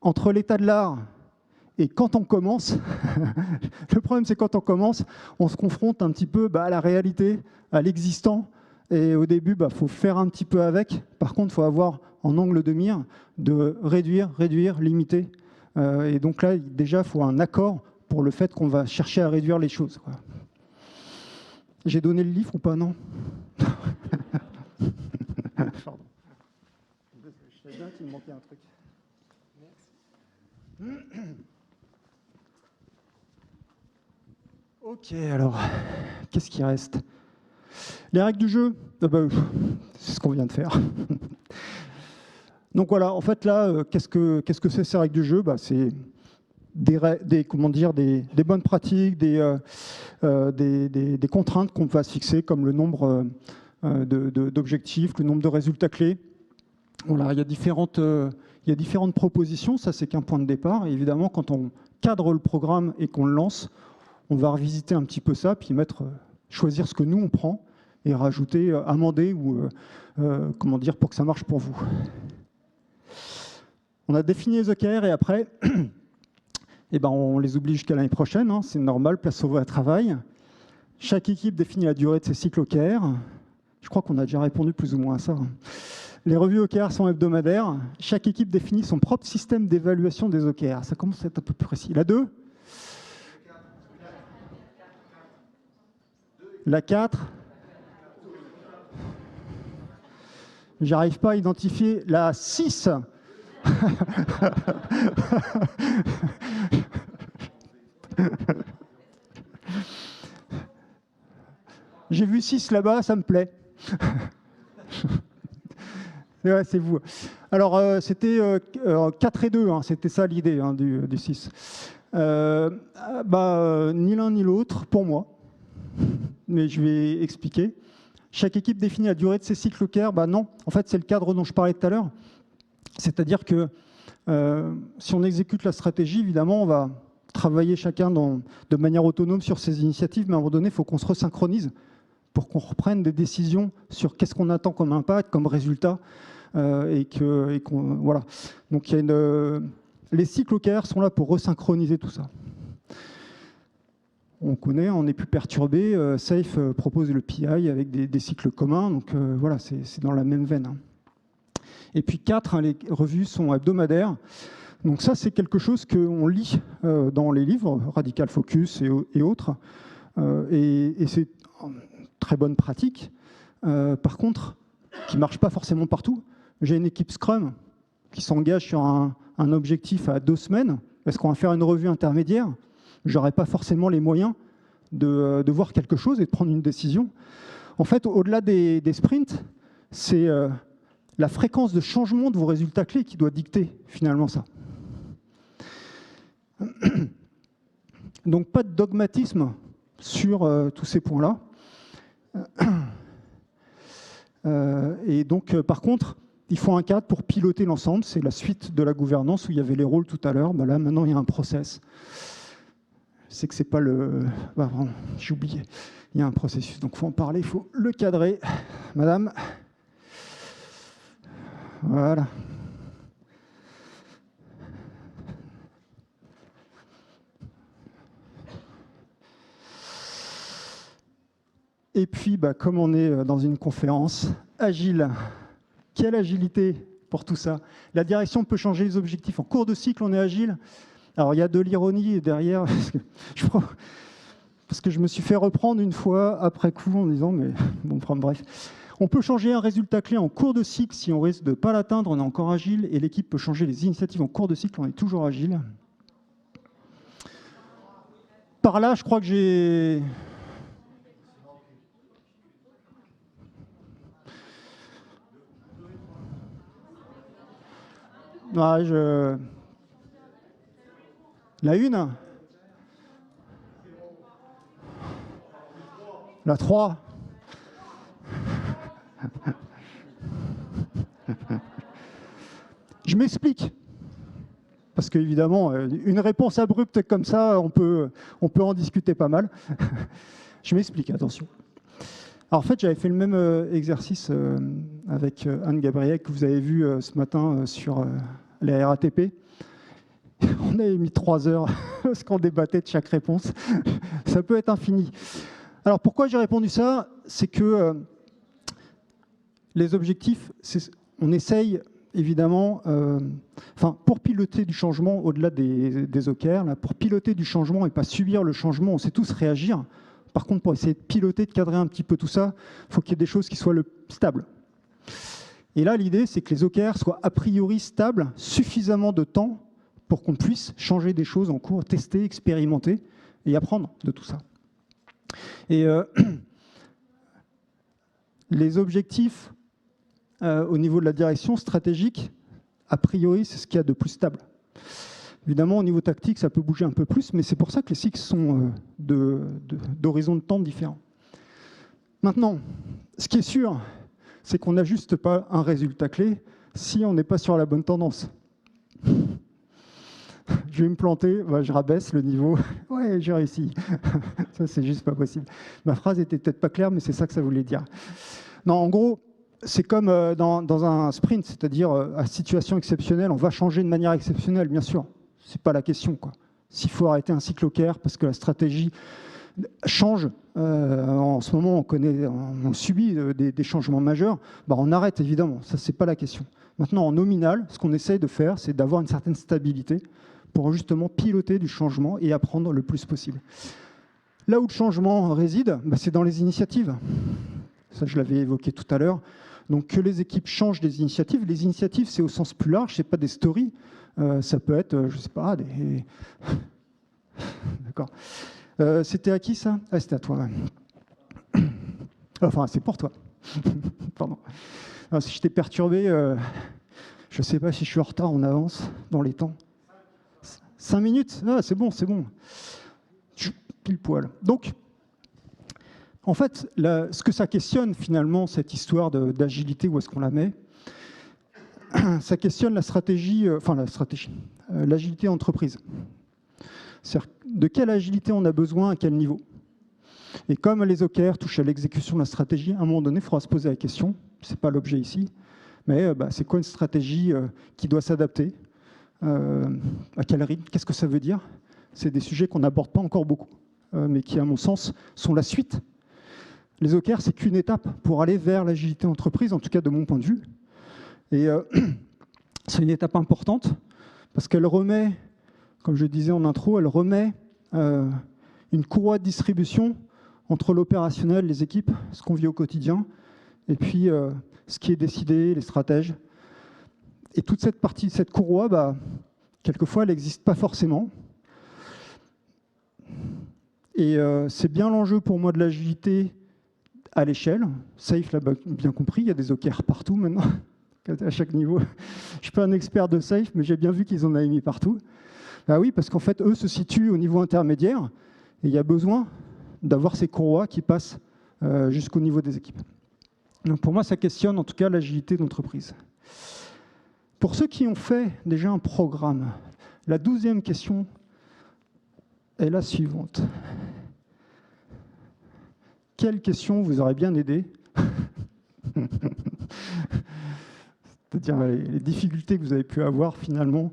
entre l'état de l'art et quand on commence, le problème c'est quand on commence, on se confronte un petit peu à la réalité, à l'existant, et au début, faut faire un petit peu avec. Par contre, il faut avoir en angle de mire de réduire, limiter. Et donc là, déjà, il faut un accord pour le fait qu'on va chercher à réduire les choses, quoi. J'ai donné le livre ou pas? Non. Pardon. Je savais bien qu'il me manquait un truc. Ok, alors, qu'est-ce qui reste? Les règles du jeu, c'est ce qu'on vient de faire. Donc voilà, en fait là, qu'est-ce que c'est ces règles du jeu? C'est des bonnes pratiques, des contraintes qu'on va se fixer, comme le nombre d'objectifs, le nombre de résultats clés. Voilà, il y a différentes propositions, ça c'est qu'un point de départ. Et évidemment, quand on cadre le programme et qu'on le lance, on va revisiter un petit peu ça, puis mettre choisir ce que nous on prend et rajouter, amender ou comment dire pour que ça marche pour vous. On a défini les OKR et après, eh ben, on les oublie jusqu'à l'année prochaine, hein, c'est normal, place au vrai travail. Chaque équipe définit la durée de ses cycles OKR. Je crois qu'on a déjà répondu plus ou moins à ça. Les revues OKR sont hebdomadaires. Chaque équipe définit son propre système d'évaluation des OKR. Ça commence à être un peu plus précis. La 2 ? La 4 ? J'arrive pas à identifier. La 6 ? J'ai vu 6 là-bas, ça me plaît. Ouais, c'est vous. Alors, c'était 4 et 2, hein, c'était ça l'idée hein, du 6. Ni l'un ni l'autre, pour moi. Mais je vais expliquer. Chaque équipe définit la durée de ses cycles OKR. Non, en fait, c'est le cadre dont je parlais tout à l'heure. C'est-à-dire que si on exécute la stratégie, évidemment, on va travailler chacun de manière autonome sur ses initiatives, mais à un moment donné, il faut qu'on se resynchronise pour qu'on reprenne des décisions sur qu'est-ce qu'on attend comme impact, comme résultat, voilà. Donc les cycles OKR sont là pour resynchroniser tout ça. On connaît, on n'est plus perturbé. SAFe propose le PI avec des cycles communs, donc voilà, c'est dans la même veine. Et puis 4, les revues sont hebdomadaires. Donc ça, c'est quelque chose qu'on lit dans les livres, Radical Focus et autres. Et c'est une très bonne pratique. Par contre, qui ne marche pas forcément partout. J'ai une équipe Scrum qui s'engage sur un objectif à 2 semaines. Est-ce qu'on va faire une revue intermédiaire ? Je n'aurai pas forcément les moyens de voir quelque chose et de prendre une décision. En fait, au-delà des sprints, c'est la fréquence de changement de vos résultats clés qui doit dicter finalement ça. Donc pas de dogmatisme sur tous ces points-là. Et donc par contre, il faut un cadre pour piloter l'ensemble. C'est la suite de la gouvernance où il y avait les rôles tout à l'heure. Là, maintenant, il y a un process. Je sais que c'est pas le... j'ai oublié. Il y a un processus, donc il faut en parler, il faut le cadrer. Madame. Voilà. Et puis, comme on est dans une conférence agile, quelle agilité pour tout ça. La direction peut changer les objectifs. En cours de cycle, on est agile. Alors, il y a de l'ironie derrière, parce que je me suis fait reprendre une fois après coup en disant, mais bon, bref. On peut changer un résultat clé en cours de cycle. Si on risque de ne pas l'atteindre, on est encore agile. Et l'équipe peut changer les initiatives en cours de cycle, on est toujours agile. Par là, je crois que j'ai... Ouais, La 1 ? La 3 ? Je m'explique. Parce qu'évidemment, une réponse abrupte comme ça, on peut en discuter pas mal. Je m'explique, attention. Alors, en fait, j'avais fait le même exercice avec Anne-Gabrielle que vous avez vu ce matin sur les RATP. On avait mis 3 heures parce qu'on débattait de chaque réponse. Ça peut être infini. Alors, pourquoi j'ai répondu ça ? C'est que les objectifs, on essaye évidemment, pour piloter du changement au-delà des OKR, là, pour piloter du changement et pas subir le changement, on sait tous réagir. Par contre, pour essayer de piloter, de cadrer un petit peu tout ça, il faut qu'il y ait des choses qui soient stables. Et là, l'idée, c'est que les OKR soient a priori stables, suffisamment de temps pour qu'on puisse changer des choses en cours, tester, expérimenter et apprendre de tout ça. Et les objectifs au niveau de la direction stratégique, a priori, c'est ce qu'il y a de plus stable. Évidemment, au niveau tactique, ça peut bouger un peu plus, mais c'est pour ça que les cycles sont d'horizons de temps différents. Maintenant, ce qui est sûr, c'est qu'on n'ajuste pas un résultat clé si on n'est pas sur la bonne tendance. je vais me planter, bah, je rabaisse le niveau. Ouais, j'ai réussi. Ça, c'est juste pas possible. Ma phrase était peut-être pas claire, mais c'est ça que ça voulait dire. Non, en gros, c'est comme dans un sprint, c'est-à-dire à situation exceptionnelle, on va changer de manière exceptionnelle, bien sûr. C'est pas la question, quoi. S'il faut arrêter un cycle OKR parce que la stratégie change, en ce moment on subit des changements majeurs, bah, on arrête évidemment, ça c'est pas la question. Maintenant en nominal, ce qu'on essaye de faire, c'est d'avoir une certaine stabilité pour justement piloter du changement et apprendre le plus possible. Là où le changement réside, bah, c'est dans les initiatives. Ça je l'avais évoqué tout à l'heure. Donc que les équipes changent des initiatives. Les initiatives, c'est au sens plus large, c'est pas des stories. Ça peut être, je sais pas, des... D'accord. C'était à qui ça? Ah, c'était à toi. Enfin, c'est pour toi. Pardon. Alors, si je t'ai perturbé, je ne sais pas si je suis en retard, on avance dans les temps. 5 minutes? Ah, c'est bon, c'est bon. Pile poil. Donc, en fait, ce que ça questionne finalement, cette histoire d'agilité, où est-ce qu'on la met? Ça questionne la stratégie, l'agilité entreprise. C'est-à-dire de quelle agilité on a besoin, à quel niveau. Et comme les OKR touchent à l'exécution de la stratégie, à un moment donné, il faudra se poser la question, ce n'est pas l'objet ici, mais c'est quoi une stratégie qui doit s'adapter, à quel rythme, qu'est-ce que ça veut dire? C'est des sujets qu'on n'aborde pas encore beaucoup, mais qui, à mon sens, sont la suite. Les OKR, c'est qu'une étape pour aller vers l'agilité entreprise, en tout cas de mon point de vue. Et c'est une étape importante, parce qu'elle remet, comme je disais en intro, elle remet une courroie de distribution entre l'opérationnel, les équipes, ce qu'on vit au quotidien, et puis ce qui est décidé, les stratèges. Et toute cette partie, cette courroie, bah, quelquefois, elle n'existe pas forcément. Et c'est bien l'enjeu pour moi de l'agilité à l'échelle. Safe l'a bien compris, il y a des OKR partout maintenant, à chaque niveau. Je ne suis pas un expert de Safe, mais j'ai bien vu qu'ils en avaient mis partout. Ah oui, parce qu'en fait, eux se situent au niveau intermédiaire et il y a besoin d'avoir ces courroies qui passent jusqu'au niveau des équipes. Donc pour moi, ça questionne en tout cas l'agilité d'entreprise. Pour ceux qui ont fait déjà un programme, la 12e question est la suivante. Quelle question vous aurait bien aidé? C'est-à-dire les difficultés que vous avez pu avoir finalement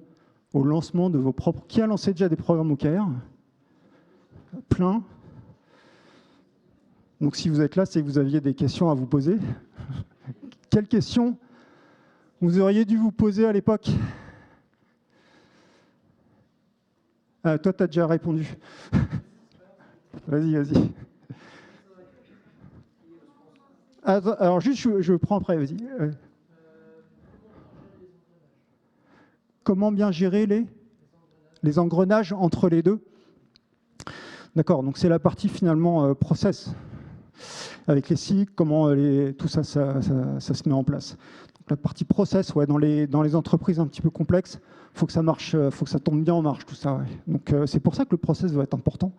au lancement de vos propres... Qui a lancé déjà des programmes OKR? Plein. Donc si vous êtes là, c'est que vous aviez des questions à vous poser. Quelles questions vous auriez dû vous poser à l'époque? Toi, tu as déjà répondu. Vas-y, vas-y. Alors juste, je prends après, vas-y. Comment bien gérer les engrenages entre les deux? D'accord, donc c'est la partie finalement process. Avec les cycles, comment tout ça se met en place. Donc, la partie process, ouais, dans les entreprises un petit peu complexes, il faut que ça marche, faut que ça tombe bien en marche, tout ça. Ouais. Donc c'est pour ça que le process va être important.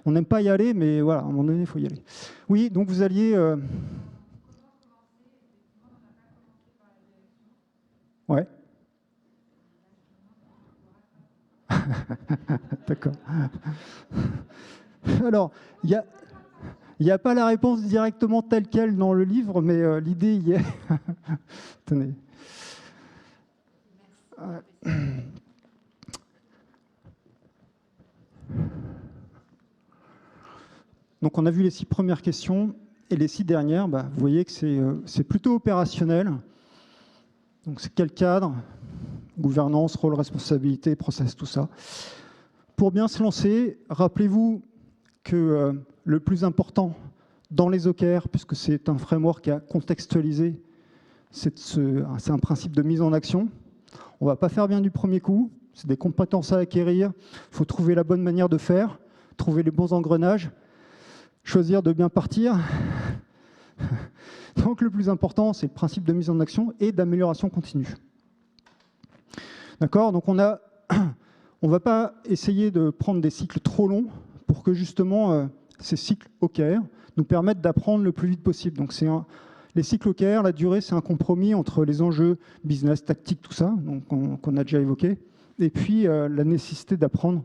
On n'aime pas y aller, mais voilà, à un moment donné, il faut y aller. Oui, donc vous alliez... Ouais. D'accord. Alors, il n'y a pas la réponse directement telle quelle dans le livre, mais l'idée y est. Tenez. Donc on a vu les 6 premières questions, et les 6 dernières, bah, vous voyez que c'est plutôt opérationnel. Donc c'est quel cadre? Gouvernance, rôle, responsabilité, process, tout ça. Pour bien se lancer, rappelez-vous que le plus important dans les OKR, puisque c'est un framework à contextualiser, c'est un principe de mise en action. On ne va pas faire bien du premier coup, c'est des compétences à acquérir, il faut trouver la bonne manière de faire, trouver les bons engrenages, choisir de bien partir. Donc le plus important, c'est le principe de mise en action et d'amélioration continue. D'accord? Donc on ne va pas essayer de prendre des cycles trop longs pour que justement ces cycles OKR nous permettent d'apprendre le plus vite possible. Donc les cycles OKR, la durée, c'est un compromis entre les enjeux business, tactique, tout ça, qu'on a déjà évoqué, et puis la nécessité d'apprendre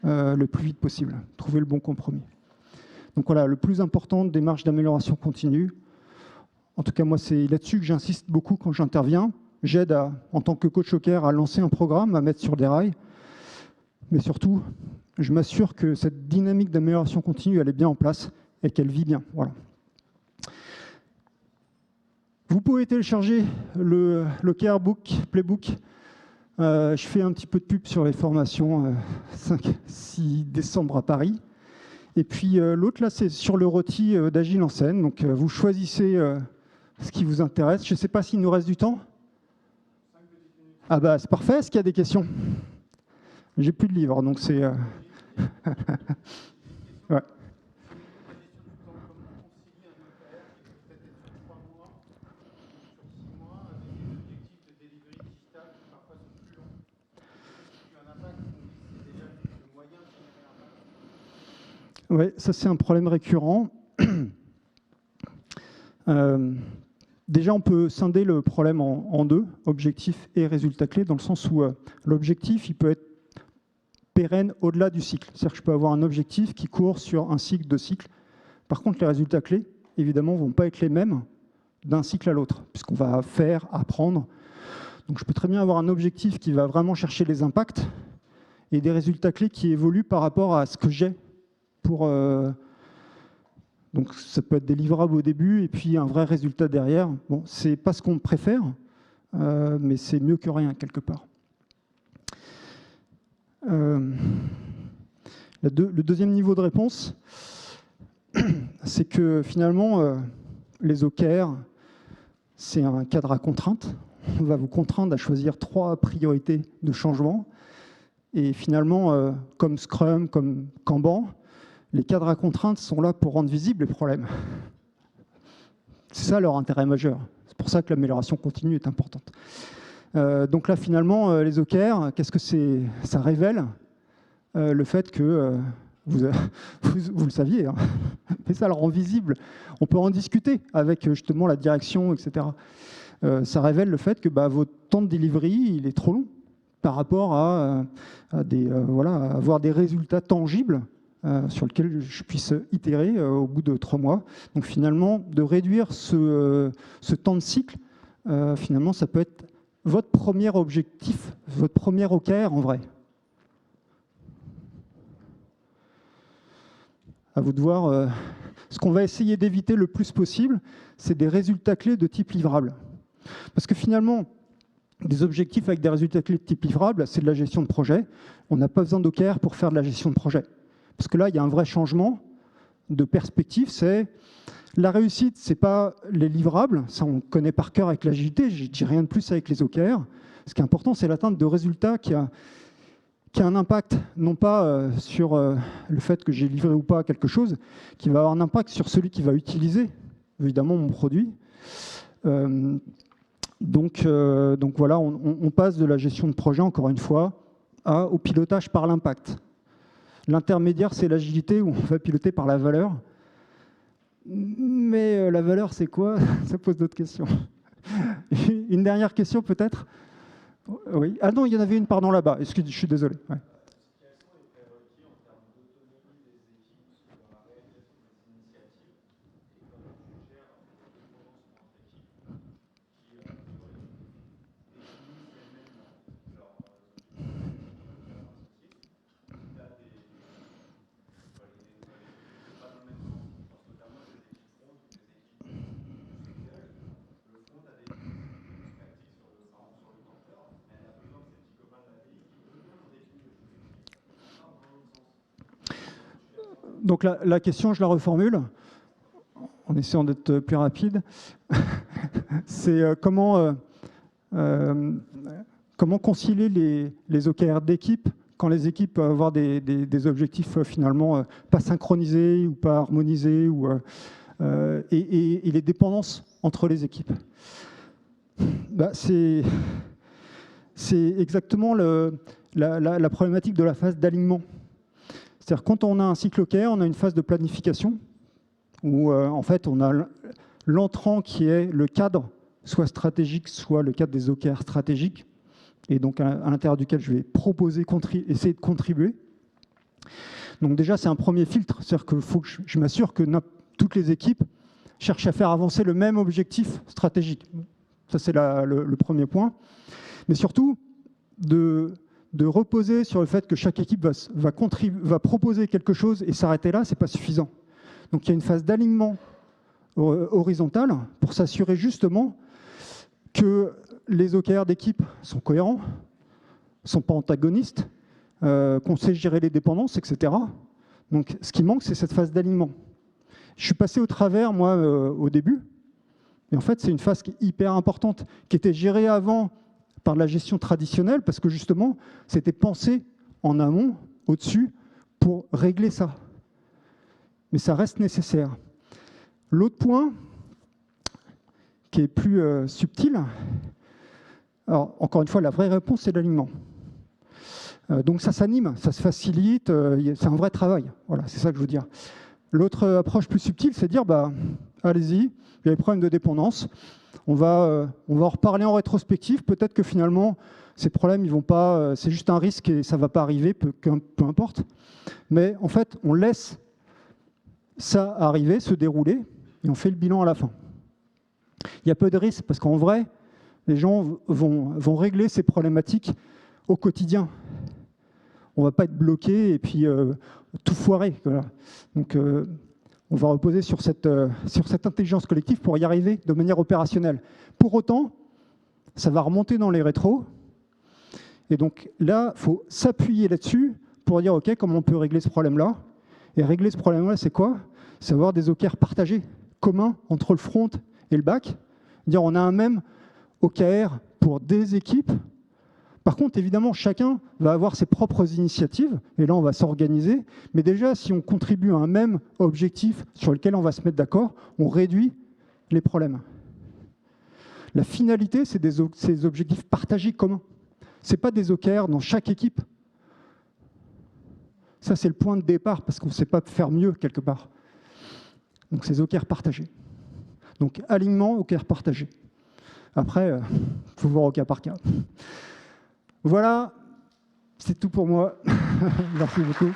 le plus vite possible, trouver le bon compromis. Donc voilà, le plus important, démarche d'amélioration continue. En tout cas, moi, c'est là-dessus que j'insiste beaucoup quand j'interviens. J'aide, en tant que coach OKR, à lancer un programme, à mettre sur des rails. Mais surtout, je m'assure que cette dynamique d'amélioration continue, elle est bien en place et qu'elle vit bien. Voilà. Vous pouvez télécharger le OKR Book, Playbook. Je fais un petit peu de pub sur les formations 5-6 décembre à Paris. Et puis l'autre, là, c'est sur le rôti d'Agile en scène. Donc vous choisissez ce qui vous intéresse. Je ne sais pas s'il nous reste du temps. Ah bah c'est parfait, est-ce qu'il y a des questions? J'ai plus de livres, donc c'est... ouais. Oui, ça c'est un problème récurrent. Déjà, on peut scinder le problème en deux, objectif et résultat clé, dans le sens où l'objectif, il peut être pérenne au-delà du cycle. C'est-à-dire que je peux avoir un objectif qui court sur un cycle, 2 cycles. Par contre, les résultats clés, évidemment, ne vont pas être les mêmes d'un cycle à l'autre, puisqu'on va faire, apprendre. Donc je peux très bien avoir un objectif qui va vraiment chercher les impacts et des résultats clés qui évoluent par rapport à ce que j'ai pour... Donc ça peut être des livrables au début et puis un vrai résultat derrière. Bon, c'est pas ce qu'on préfère, mais c'est mieux que rien quelque part. Le deuxième niveau de réponse, c'est que finalement, les OKR, c'est un cadre à contraintes. On va vous contraindre à choisir 3 priorités de changement. Et finalement, comme Scrum, comme Kanban, les cadres à contraintes sont là pour rendre visibles les problèmes. C'est ça leur intérêt majeur. C'est pour ça que l'amélioration continue est importante. Donc là, finalement, les OKR, qu'est-ce que c'est? Ça révèle le fait que, vous le saviez, hein, mais ça le rend visible. On peut en discuter avec justement la direction, etc. Ça révèle le fait que votre temps de delivery, il est trop long par rapport à avoir des résultats tangibles sur lequel je puisse itérer au bout de 3 mois. Donc finalement, de réduire ce temps de cycle, finalement, ça peut être votre premier objectif, votre premier OKR en vrai. À vous de voir. Ce qu'on va essayer d'éviter le plus possible, c'est des résultats clés de type livrable. Parce que finalement, des objectifs avec des résultats clés de type livrable, c'est de la gestion de projet. On n'a pas besoin d'OKR pour faire de la gestion de projet. Parce que là, il y a un vrai changement de perspective. C'est la réussite, ce n'est pas les livrables. Ça, on connaît par cœur avec l'agilité. Je ne dis rien de plus avec les OKR. Ce qui est important, c'est l'atteinte de résultats qui a un impact, non pas sur le fait que j'ai livré ou pas quelque chose, qui va avoir un impact sur celui qui va utiliser, évidemment, mon produit. Donc voilà, on passe de la gestion de projet, encore une fois, au pilotage par l'impact. L'intermédiaire, c'est l'agilité où on va piloter par la valeur. Mais la valeur, c'est quoi? Ça pose d'autres questions. Une dernière question, peut-être? Oui. Ah non, il y en avait une, pardon, là-bas. Excusez, je suis désolé. Ouais. Donc la question, je la reformule, en essayant d'être plus rapide. C'est comment concilier les OKR d'équipe quand les équipes peuvent avoir des objectifs finalement pas synchronisés ou pas harmonisés, et les dépendances entre les équipes. C'est exactement la problématique de la phase d'alignement. C'est-à-dire quand on a un cycle OKR, on a une phase de planification où en fait on a l'entrant qui est le cadre, soit stratégique, soit le cadre des OKR stratégiques. et donc à l'intérieur duquel je vais proposer, essayer de contribuer. Donc déjà, c'est un premier filtre, c'est-à-dire qu'il faut que je m'assure que toutes les équipes cherchent à faire avancer le même objectif stratégique. Ça, c'est le premier point. Mais surtout, de reposer sur le fait que chaque équipe va proposer quelque chose et s'arrêter là, ce n'est pas suffisant. Donc il y a une phase d'alignement horizontal pour s'assurer justement que les OKR d'équipe sont cohérents, ne sont pas antagonistes, qu'on sait gérer les dépendances, etc. Donc ce qui manque, c'est cette phase d'alignement. Je suis passé au travers, moi, au début, et en fait, c'est une phase qui est hyper importante, qui était gérée avant par la gestion traditionnelle, parce que justement, c'était pensé en amont, au-dessus, pour régler ça. Mais ça reste nécessaire. L'autre point, qui est plus subtil, alors encore une fois, la vraie réponse, c'est l'alignement. Donc ça s'anime, ça se facilite, c'est un vrai travail. Voilà, c'est ça que je veux dire. L'autre approche plus subtile, c'est de dire, allez-y, il y a des problèmes de dépendance, on va en reparler en rétrospective, peut-être que finalement, ces problèmes, ils vont pas, c'est juste un risque et ça ne va pas arriver, peu importe. Mais en fait, on laisse ça arriver, se dérouler, et on fait le bilan à la fin. Il y a peu de risques, parce qu'en vrai, les gens vont régler ces problématiques au quotidien. On ne va pas être bloqué et puis tout foirer. Voilà. Donc, on va reposer sur cette intelligence collective pour y arriver de manière opérationnelle. Pour autant, ça va remonter dans les rétros. Et donc là, il faut s'appuyer là-dessus pour dire, OK, comment on peut régler ce problème-là? Et régler ce problème-là, c'est quoi? C'est avoir des OKR partagés, communs entre le front et le back. Dire, on a un même OKR pour des équipes. Par contre, évidemment, chacun va avoir ses propres initiatives, et là, on va s'organiser. Mais déjà, si on contribue à un même objectif sur lequel on va se mettre d'accord, on réduit les problèmes. La finalité, c'est ces objectifs partagés communs. Ce n'est pas des OKR dans chaque équipe. Ça, c'est le point de départ, parce qu'on ne sait pas faire mieux quelque part. Donc, ces OKR partagés. Donc, alignement, OKR partagés. Après, il faut voir au cas par cas. Voilà, c'est tout pour moi. Merci beaucoup.